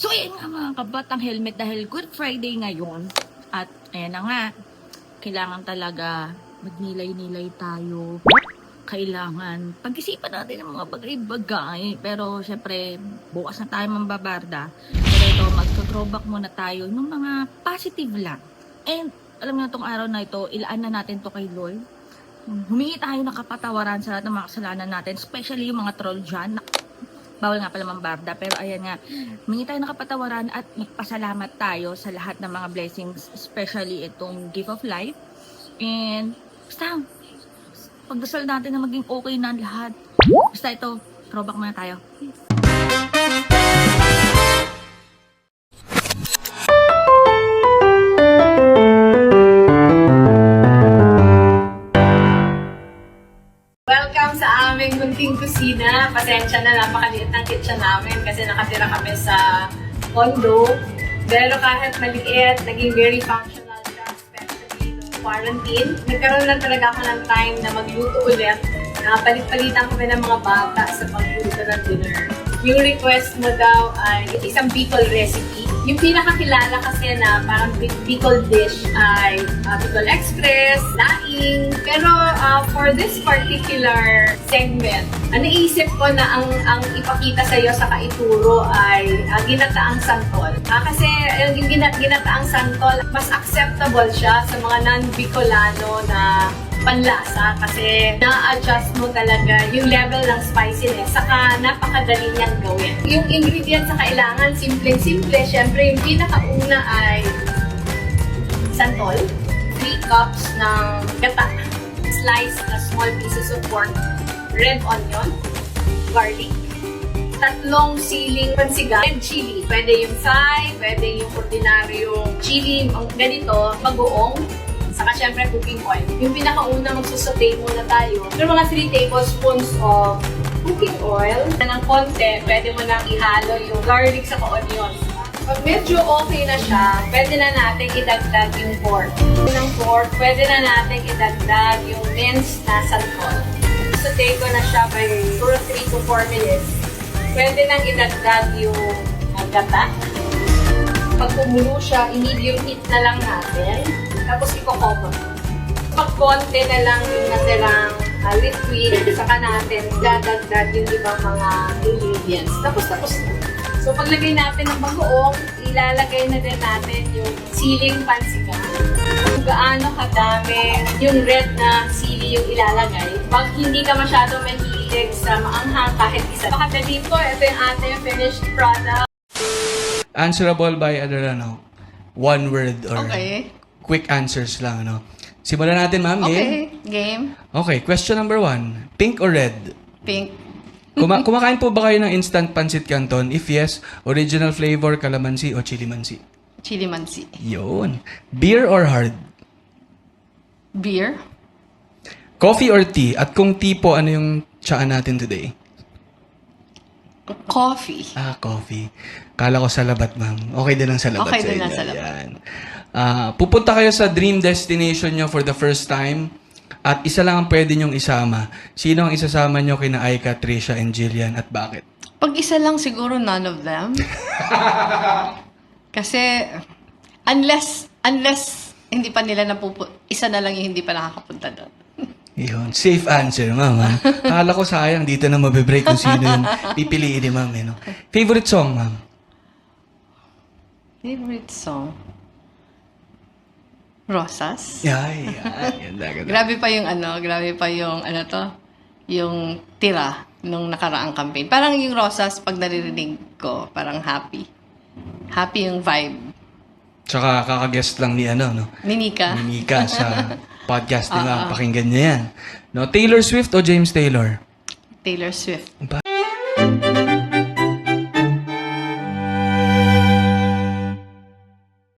So, ayan nga mga kabatang helmet dahil Good Friday ngayon. At ayan na nga, kailangan talaga magnilay-nilay tayo. Kailangan pag-isipan natin ng mga bagay-bagay. Pero syempre, bukas na tayo mambabarda. Pero ito, magto-throwback muna tayo ng mga positive lang. And alam niyo itong araw na ito, ilaan na natin to kay Lord. Humingi tayo ng kapatawaran sa lahat ng mga kasalanan natin. Especially yung mga troll dyan. Bawal nga pala mambarda, pero ayan nga, humingi tayo ng kapatawaran at magpasalamat tayo sa lahat ng mga blessings, especially itong gift of life. And basta, pagdasal natin na maging okay na lahat. Basta ito, throwback muna tayo. Welcome sa aming munting kusina. Pasensya na, napakaliit ng kitchen namin kasi nakatira kami sa condo. Pero kahit maliit, naging very functional siya, especially nung quarantine. Nagkaroon lang talaga ako ng time na magluto ulit. Palit-palitan kami ng mga bata sa pagluto ng dinner. Yung request mo daw ay isang Bicol recipe. Yung pinakakilala kasi na parang Bicol dish ay Bicol Express, laing. Pero for this particular segment, naisip ko na ang ipakita sa iyo sa kaituro ay ginataang santol. Kasi yung ginataang santol, mas acceptable siya sa mga non-Bicolano na panlasa kasi na-adjust mo talaga yung level ng spiciness saka napakadali niyang gawin. Yung ingredients na kailangan, simple-simple. Siyempre, yung pinakauna ay santol, 3 cups ng gata, sliced na small pieces of pork, red onion, garlic, 3 siling pansigang, red chili. Pwede yung Thai, pwede yung ordinaryong chili, ganito, bagoong, saka syempre cooking oil. Yung pinakauna, magsusaute muna tayo. Pero mga 3 tablespoons of cooking oil. Ng konti, pwede mo nang ihalo yung garlic sa onion. Pag medyo okay na siya, pwede na natin idagdag yung pork. Ng pork, pwede na natin idagdag yung minced na santol. Saute ko na siya by 3 to 4 minutes. Pwede nang idagdag yung gata. Pag kumulo siya, i-medium heat na lang natin. Tapos i-cover. Pag konti na lang yung natirang liquid, saka natin dadagdag yung ibang mga ingredients. Tapos na. So paglagay natin ng bagoong, ilalagay na din natin yung siling pansigang. Kung gaano kadami yung red na sili yung ilalagay. Pag hindi ka masyado mahilig sa maanghang kahit isa. Pakadali po, ito yung ating finished product. Answerable by one word or quick answers lang, ano? Simulan natin, ma'am. Game? Okay, game. Okay, question number 1. Pink or red? Pink. Kumakain po ba kayo ng instant pancit canton? If yes, original flavor, calamansi o chili mansi? Chili mansi. Yun. Beer or hard? Beer. Coffee or tea? At kung tea po, ano yung tsaan natin today? Coffee. Coffee. Kala ko sa labat, ma'am. Okay din lang sa labat. Okay sa din inyo. lang sa labat. Yan. Pupunta kayo sa dream destination nyo for the first time at isa lang ang pwede nyong isama. Sino ang isasama nyo kina Aika, Trisha, and Jillian at bakit? Pag isa lang siguro none of them. Kasi unless hindi pa nila isa na lang yung hindi pa nakakapunta doon. Yun. Safe answer, ma'am. Kala ko sayang dito na mabibreak kung sino yung pipiliin ni ma'am. No? Favorite song, ma'am? Favorite song? Rosas. Yan. Ganda. Grabe pa yung yung tira nung nakaraang campaign. Parang yung Rosas, pag naririnig ko, parang happy. Happy yung vibe. Tsaka kakaguest lang ni Minika. Minika sa podcast nila. Pakinggan niya yan. No, Taylor Swift o James Taylor? Taylor Swift. Ba,